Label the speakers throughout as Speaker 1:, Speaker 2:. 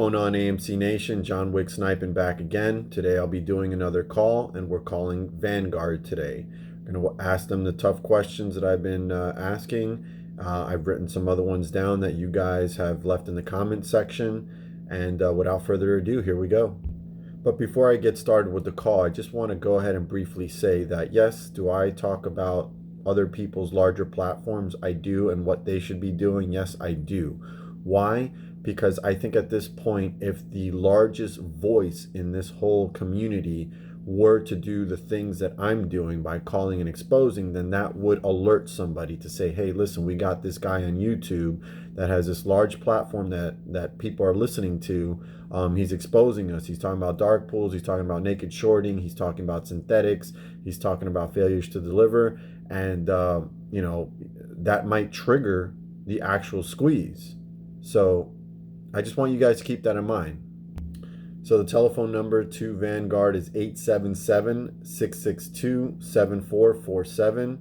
Speaker 1: Going on, AMC Nation? Johnwicksnipin back again. Today I'll be doing another call, and we're calling Vanguard today. I'm going to ask them the tough questions that I've been asking. I've written some other ones down that you guys have left in the comment section. And without further ado, here we go. But before I get started with the call, I just want to go ahead and briefly say that yes, do I talk about other people's larger platforms? I do, and what they should be doing? Yes, I do. Why? Because I think at this point, if the largest voice in this whole community were to do the things that I'm doing by calling and exposing, then that would alert somebody to say, hey, listen, we got this guy on YouTube that has this large platform that people are listening to. He's exposing us. He's talking about dark pools. He's talking about naked shorting. He's talking about synthetics. He's talking about failures to deliver. And, that might trigger the actual squeeze. So I just want you guys to keep that in mind. So the telephone number to Vanguard is 877-662-7447.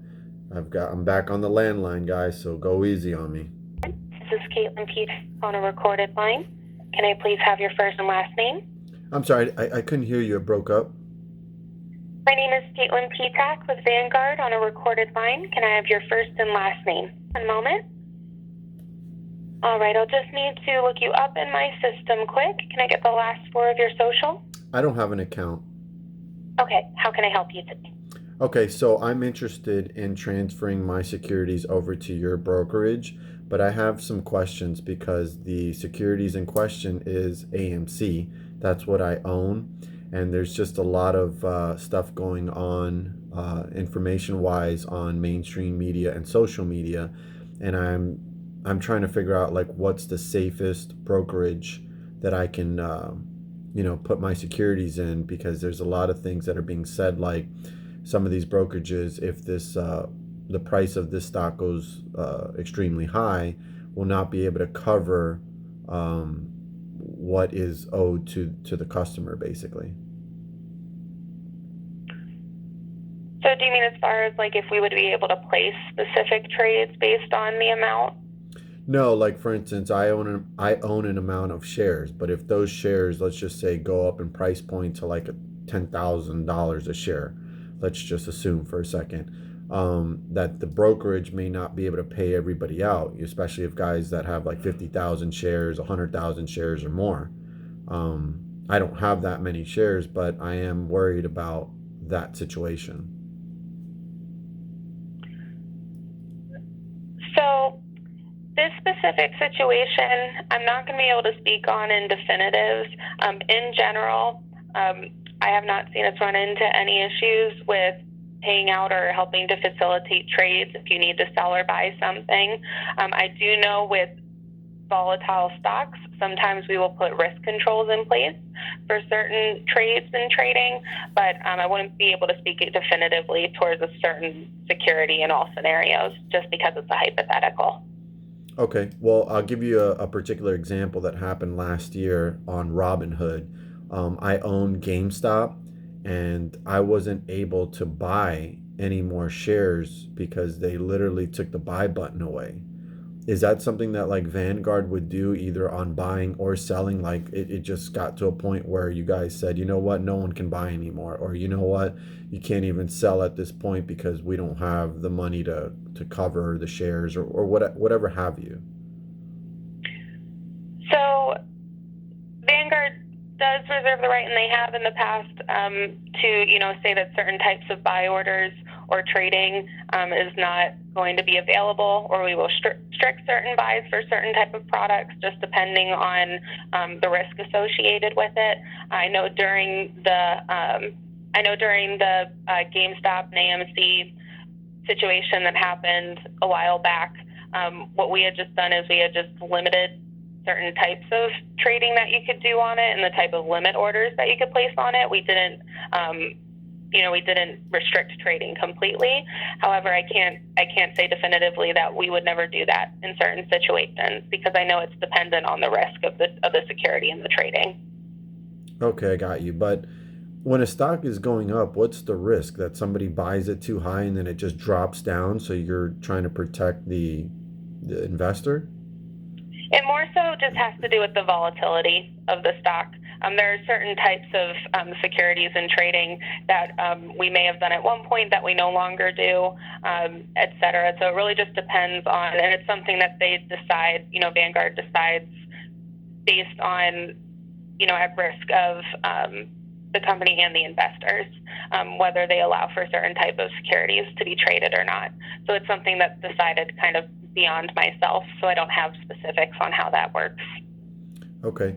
Speaker 1: I'm back on the landline, guys, so go easy on me.
Speaker 2: This is Caitlin Pete on a recorded line. Can I please have your first and last name?
Speaker 1: I'm sorry, I couldn't hear you. It broke up.
Speaker 2: My name is Caitlin Peacock with Vanguard on a recorded line. Can I have your first and last name? One moment. All right, I'll just need to look you up in my system quick. Can I get the last four of your social?
Speaker 1: I don't have an account.
Speaker 2: Okay, how can I help you today?
Speaker 1: Okay, so I'm interested in transferring my securities over to your brokerage, but I have some questions because the securities in question is AMC. That's what I own, and there's just a lot of stuff going on information-wise on mainstream media and social media, and I'm trying to figure out like what's the safest brokerage that I can put my securities in, because there's a lot of things that are being said, like some of these brokerages, if this the price of this stock goes extremely high, will not be able to cover what is owed to the customer, basically.
Speaker 2: So do you mean as far as like if we would be able to place specific trades based on the amount?
Speaker 1: No, like for instance, I own an amount of shares, but if those shares, let's just say, go up in price point to like $10,000 a share, let's just assume for a second, that the brokerage may not be able to pay everybody out, especially if guys that have like 50,000 shares, 100,000 shares or more. I don't have that many shares, but I am worried about that situation.
Speaker 2: So this specific situation, I'm not going to be able to speak on in definitives. In general, I have not seen us run into any issues with paying out or helping to facilitate trades if you need to sell or buy something. I do know with volatile stocks, sometimes we will put risk controls in place for certain trades and trading, but I wouldn't be able to speak it definitively towards a certain security in all scenarios just because it's a hypothetical.
Speaker 1: Okay, well, I'll give you a particular example that happened last year on Robinhood. I own GameStop, and I wasn't able to buy any more shares because they literally took the buy button away. Is that something that like Vanguard would do either on buying or selling? Like it just got to a point where you guys said, you know what, no one can buy anymore, or you know what, you can't even sell at this point because we don't have the money to cover the shares or whatever have you.
Speaker 2: So Vanguard does reserve the right, and they have in the past, to say that certain types of buy orders or trading is not going to be available, or we will restrict certain buys for certain type of products, just depending on the risk associated with it. I know during the GameStop and AMC situation that happened a while back, what we had just done is we had just limited certain types of trading that you could do on it and the type of limit orders that you could place on it. We didn't restrict trading completely. However, I can't say definitively that we would never do that in certain situations, because I know it's dependent on the risk of the security and the trading.
Speaker 1: Okay, I got you. But when a stock is going up, what's the risk that somebody buys it too high and then it just drops down? So you're trying to protect the investor?
Speaker 2: It more so just has to do with the volatility of the stock. There are certain types of securities and trading that we may have done at one point that we no longer do, et cetera. So it really just depends on, and it's something that they decide, Vanguard decides based on, at risk of the company and the investors, whether they allow for certain type of securities to be traded or not. So it's something that's decided kind of beyond myself, so I don't have specifics on how that works.
Speaker 1: Okay.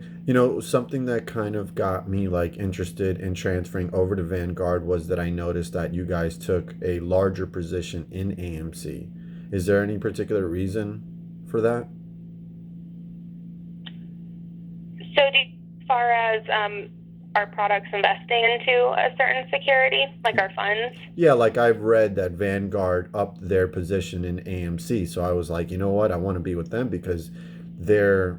Speaker 1: Something that kind of got me interested in transferring over to Vanguard was that I noticed that you guys took a larger position in AMC. Is there any particular reason for that?
Speaker 2: So as far as our products investing into a certain security, like our funds?
Speaker 1: Yeah, I've read that Vanguard upped their position in AMC. So I was like, you know what? I want to be with them because they're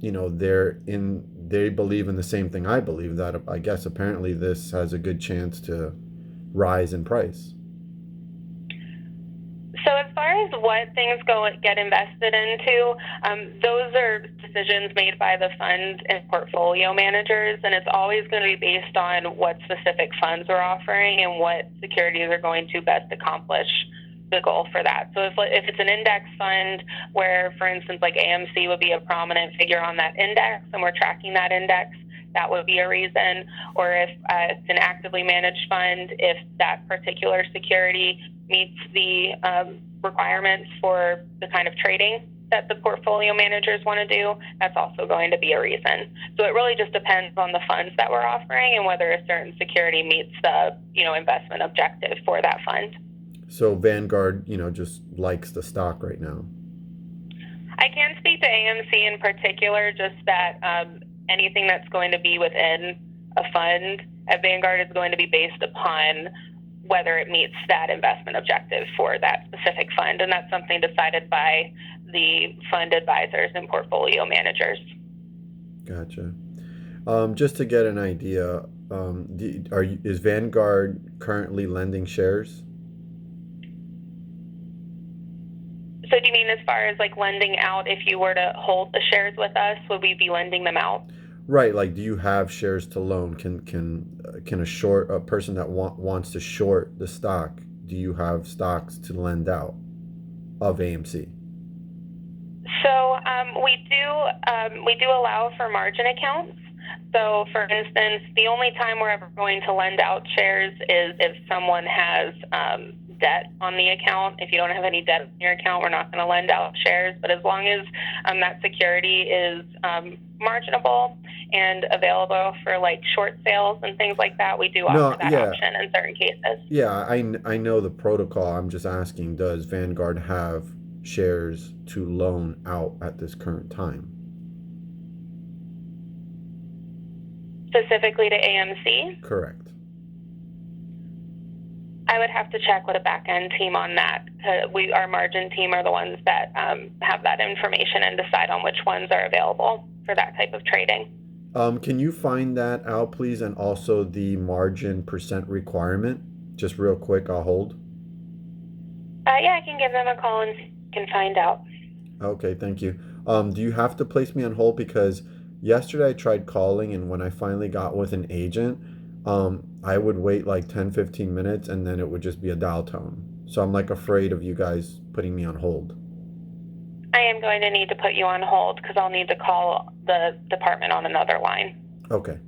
Speaker 1: they believe in the same thing I believe, that I guess apparently this has a good chance to rise in price.
Speaker 2: So as far as what things get invested into, those are decisions made by the fund and portfolio managers, and it's always going to be based on what specific funds we're offering and what securities are going to best accomplish the goal for that. So if it's an index fund where, for instance, like AMC would be a prominent figure on that index and we're tracking that index, that would be a reason. Or if it's an actively managed fund, if that particular security meets the requirements for the kind of trading that the portfolio managers want to do, that's also going to be a reason. So it really just depends on the funds that we're offering and whether a certain security meets the investment objective for that fund.
Speaker 1: So Vanguard, just likes the stock right now.
Speaker 2: I can't speak to AMC in particular, just that anything that's going to be within a fund at Vanguard is going to be based upon whether it meets that investment objective for that specific fund. And that's something decided by the fund advisors and portfolio managers.
Speaker 1: Gotcha. Just to get an idea, is Vanguard currently lending shares?
Speaker 2: So do you mean as far as lending out, if you were to hold the shares with us, would we be lending them out?
Speaker 1: Right. Do you have shares to loan? Can a person that wants to short the stock, do you have stocks to lend out of AMC?
Speaker 2: So we do allow for margin accounts. So for instance, the only time we're ever going to lend out shares is if someone has debt on the account. If you don't have any debt on your account, we're not going to lend out shares. But as long as that security is marginable and available for short sales and things like that, we do offer that option in certain cases.
Speaker 1: Yeah, I know the protocol. I'm just asking, does Vanguard have shares to loan out at this current time?
Speaker 2: Specifically to AMC?
Speaker 1: Correct.
Speaker 2: I would have to check with a back-end team on that. Our margin team are the ones that have that information and decide on which ones are available for that type of trading.
Speaker 1: Can you find that out, please, and also the margin percent requirement? Just real quick, I'll hold.
Speaker 2: Yeah, I can give them a call and can find out.
Speaker 1: Okay, thank you. Do you have to place me on hold? Because yesterday I tried calling, and when I finally got with an agent, I would wait 10-15 minutes and then it would just be a dial tone. So I'm afraid of you guys putting me on hold.
Speaker 2: I am going to need to put you on hold because I'll need to call the department on another line.
Speaker 1: Okay.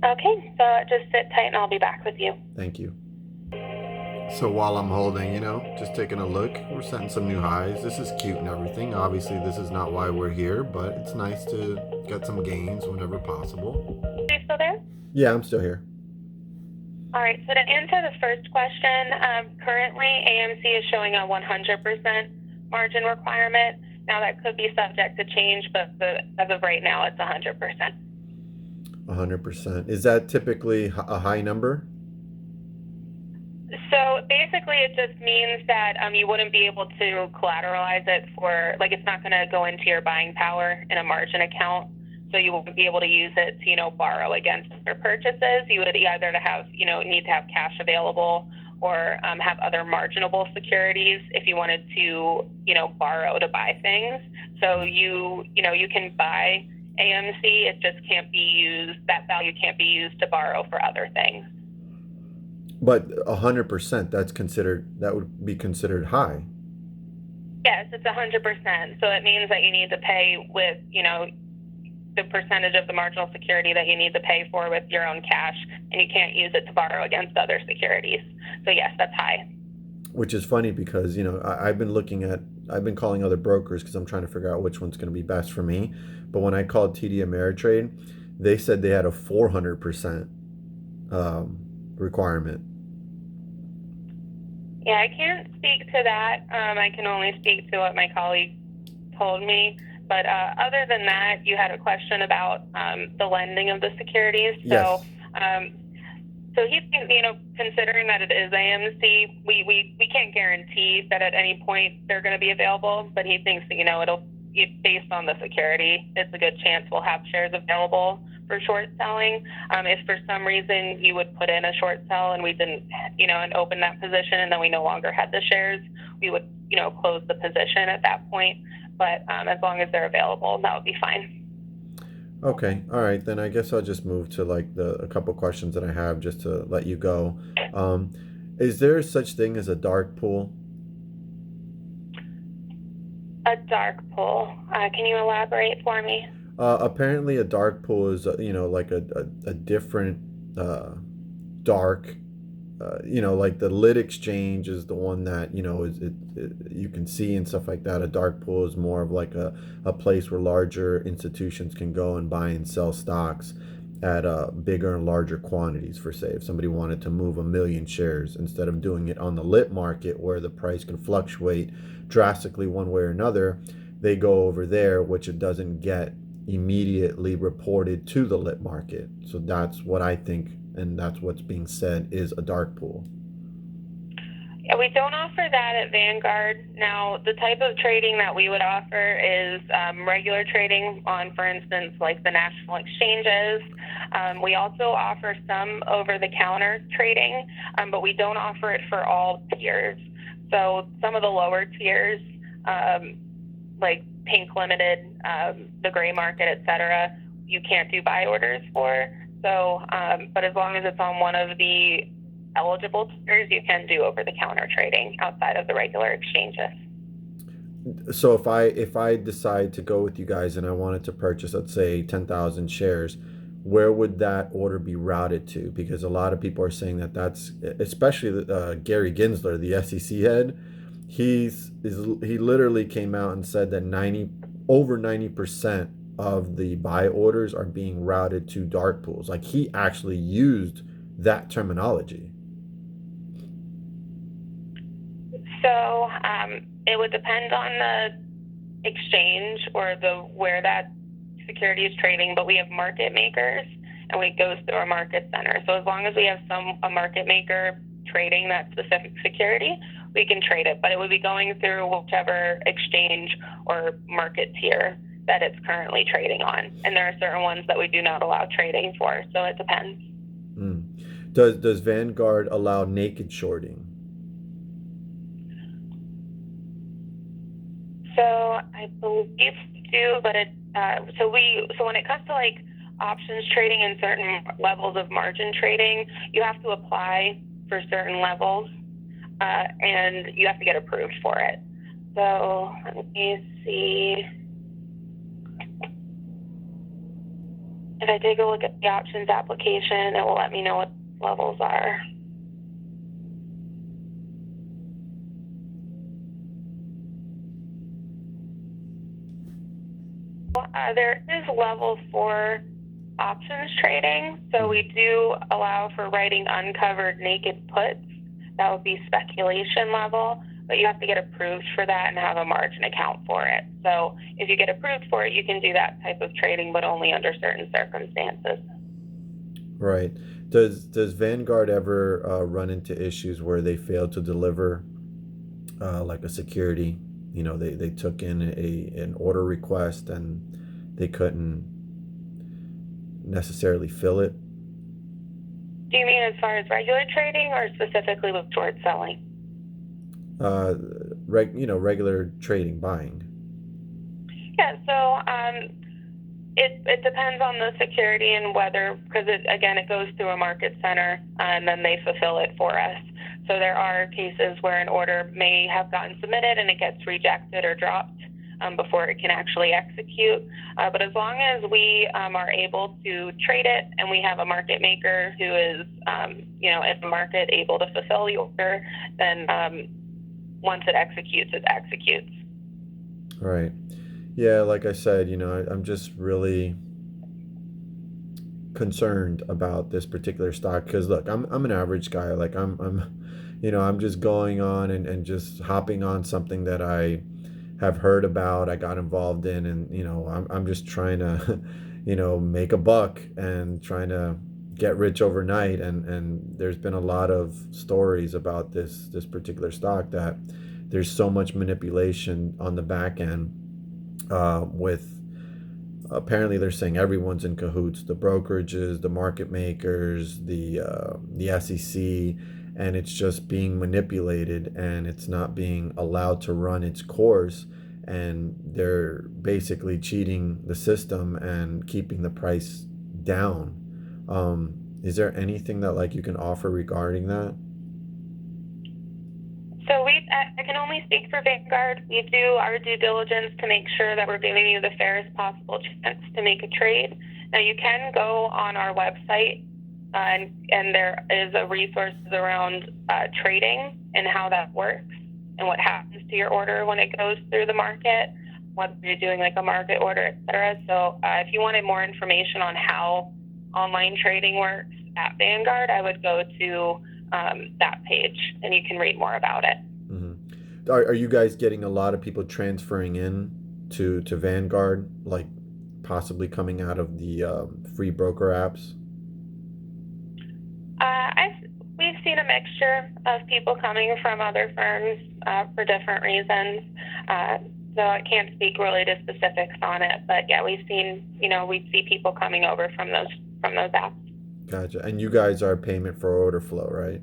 Speaker 2: Okay, so just sit tight and I'll be back with you.
Speaker 1: Thank you. So while I'm holding, just taking a look, we're setting some new highs. This is cute and everything. Obviously, this is not why we're here, but it's nice to get some gains whenever possible.
Speaker 2: Are you still there?
Speaker 1: Yeah, I'm still here.
Speaker 2: All right, so to answer the first question, currently AMC is showing a 100% margin requirement. Now that could be subject to change, but as of right now, it's 100%.
Speaker 1: 100%. Is that typically a high number?
Speaker 2: So basically, it just means that you wouldn't be able to collateralize it for, it's not going to go into your buying power in a margin account. So you won't be able to use it to, borrow against your purchases. You would either need to have cash available, or have other marginable securities if you wanted to, borrow to buy things. So you can buy AMC, it just can't be used, that value can't be used to borrow for other things.
Speaker 1: But 100%, that would be considered high.
Speaker 2: Yes, it's 100%. So it means that you need to pay with, the percentage of the marginal security that you need to pay for with your own cash, and you can't use it to borrow against other securities. So yes, that's high.
Speaker 1: Which is funny because, I've been calling other brokers because I'm trying to figure out which one's going to be best for me. But when I called TD Ameritrade, they said they had a 400% requirement.
Speaker 2: Yeah, I can't speak to that. I can only speak to what my colleague told me. But other than that, you had a question about the lending of the securities.
Speaker 1: Yes.
Speaker 2: So he thinks, considering that it is AMC, we can't guarantee that at any point they're going to be available. But he thinks that, based on the security, it's a good chance we'll have shares available for short selling. If for some reason you would put in a short sell and we didn't, and open that position and then we no longer had the shares, we would, close the position at that point. But as long as they're available, that would be fine.
Speaker 1: Okay. All right. Then I guess I'll just move to a couple questions that I have just to let you go. Is there such thing as a dark pool?
Speaker 2: A dark pool. Can you elaborate for me?
Speaker 1: Apparently a dark pool is, like a different dark, like the lit exchange is the one that, you can see and stuff like that. A dark pool is more of like a place where larger institutions can go and buy and sell stocks at bigger and larger quantities. For say, if somebody wanted to move 1 million shares, instead of doing it on the lit market where the price can fluctuate drastically one way or another, they go over there, which it doesn't get immediately reported to the lit market. So that's what I think, and that's what's being said is a dark pool.
Speaker 2: Yeah, we don't offer that at Vanguard. Now, the type of trading that we would offer is regular trading on, for instance, like the national exchanges. We also offer some over-the-counter trading, but we don't offer it for all tiers. So some of the lower tiers, like Pink Limited, the gray market, etc., you can't do buy orders for. So, but as long as it's on one of the eligible tiers, you can do over-the-counter trading outside of the regular exchanges.
Speaker 1: So if I decide to go with you guys and I wanted to purchase, let's say, 10,000 shares, where would that order be routed to? Because a lot of people are saying that's, especially Gary Gensler, the SEC head, he literally came out and said that over 90% of the buy orders are being routed to dark pools. Like, he actually used that terminology.
Speaker 2: So it would depend on the exchange or where that security is trading, but we have market makers and it goes through a market center. So as long as we have a market maker trading that specific security, we can trade it, but it would be going through whichever exchange or market tier that it's currently trading on. And there are certain ones that we do not allow trading for, so it depends.
Speaker 1: Does Vanguard allow naked shorting?
Speaker 2: So I believe we do, but so when it comes to like options trading and certain levels of margin trading, you have to apply for certain levels, and you have to get approved for it. So let me see. If I take a look at the options application, it will let me know what levels are. There is level 4 options trading. So we do allow for writing uncovered naked puts. That would be speculation level, but you have to get approved for that and have a margin account for it. So if you get approved for it, you can do that type of trading, but only under certain circumstances.
Speaker 1: Right. Does Vanguard ever run into issues where they fail to deliver like a security? They took in an order request and they couldn't necessarily fill it?
Speaker 2: Do you mean as far as regular trading or specifically with short selling?
Speaker 1: Regular trading, buying.
Speaker 2: Yeah, so it depends on the security and whether, because it goes through a market center and then they fulfill it for us. So there are cases where an order may have gotten submitted and it gets rejected or dropped before it can actually execute. But as long as we are able to trade it and we have a market maker who is, in the market able to fulfill the order, then once it executes, it executes.
Speaker 1: Right. Yeah, like I said, I'm just really concerned about this particular stock because look, I'm an average guy. Like I'm just going on and just hopping on something that I have heard about, I got involved in, and I'm just trying to make a buck and trying to get rich overnight, and there's been a lot of stories about this particular stock that there's so much manipulation on the back end with apparently they're saying everyone's in cahoots, the brokerages, the market makers, the SEC, and it's just being manipulated and it's not being allowed to run its course, and they're basically cheating the system and keeping the price down. Is there anything that like you can offer regarding that?
Speaker 2: So I can only speak for Vanguard. We do our due diligence to make sure that we're giving you the fairest possible chance to make a trade. Now you can go on our website and there is a resources around trading and how that works and what happens to your order when it goes through the market, whether you're doing like a market order, etc. So if you wanted more information on how online trading works at Vanguard, I would go to that page and you can read more about it.
Speaker 1: Mm-hmm. Are you guys getting a lot of people transferring in to Vanguard, like possibly coming out of the free broker apps?
Speaker 2: We've seen a mixture of people coming from other firms for different reasons. So I can't speak really to specifics on it, but yeah, we see people coming over from those apps.
Speaker 1: Gotcha. And you guys are payment for order flow, right?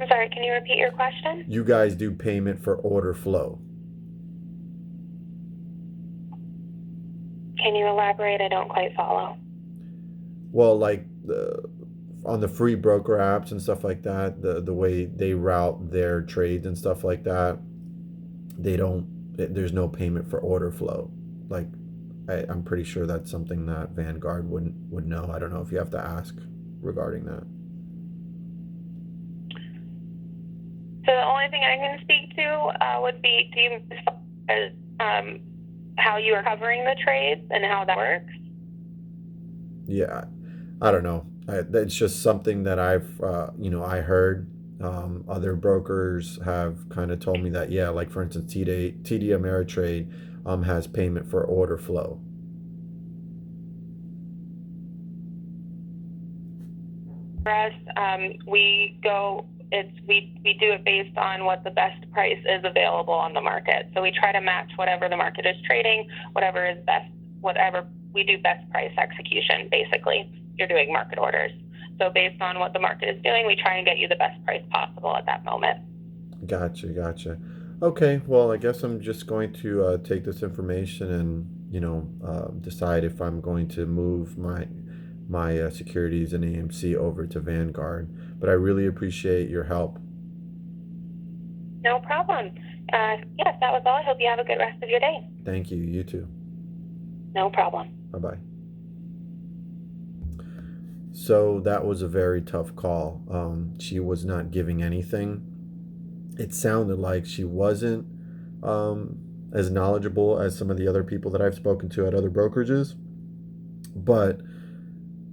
Speaker 2: I'm sorry, can you repeat your question?
Speaker 1: You guys do payment for order flow.
Speaker 2: Can you elaborate? I don't quite follow.
Speaker 1: Well, like on the free broker apps and stuff like that, the way they route their trades and stuff like that, there's no payment for order flow. Like I'm pretty sure that's something that Vanguard would know. I don't know if you have to ask regarding that.
Speaker 2: So the only thing I can speak to would be how you are covering the trades and how that works.
Speaker 1: Yeah, I don't know. It's just something that I've I heard. Other brokers have kind of told me that, yeah, like for instance, TD Ameritrade has payment for order flow.
Speaker 2: For us, we do it based on what the best price is available on the market. So we try to match whatever the market is trading, whatever is best, whatever we do best price execution. Basically, you're doing market orders. So based on what the market is doing, we try and get you the best price possible at that moment.
Speaker 1: Gotcha. Okay, well, I guess I'm just going to take this information and decide if I'm going to move my securities in AMC over to Vanguard. But I really appreciate your help.
Speaker 2: No problem. Yes, that was all. I hope you have a good rest of your day.
Speaker 1: Thank you. You too.
Speaker 2: No problem.
Speaker 1: Bye-bye. So that was a very tough call. She was not giving anything. It sounded like she wasn't as knowledgeable as some of the other people that I've spoken to at other brokerages, but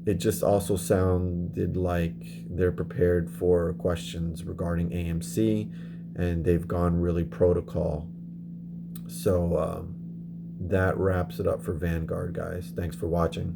Speaker 1: it just also sounded like they're prepared for questions regarding AMC and they've gone really protocol. So that wraps it up for Vanguard, guys. Thanks for watching.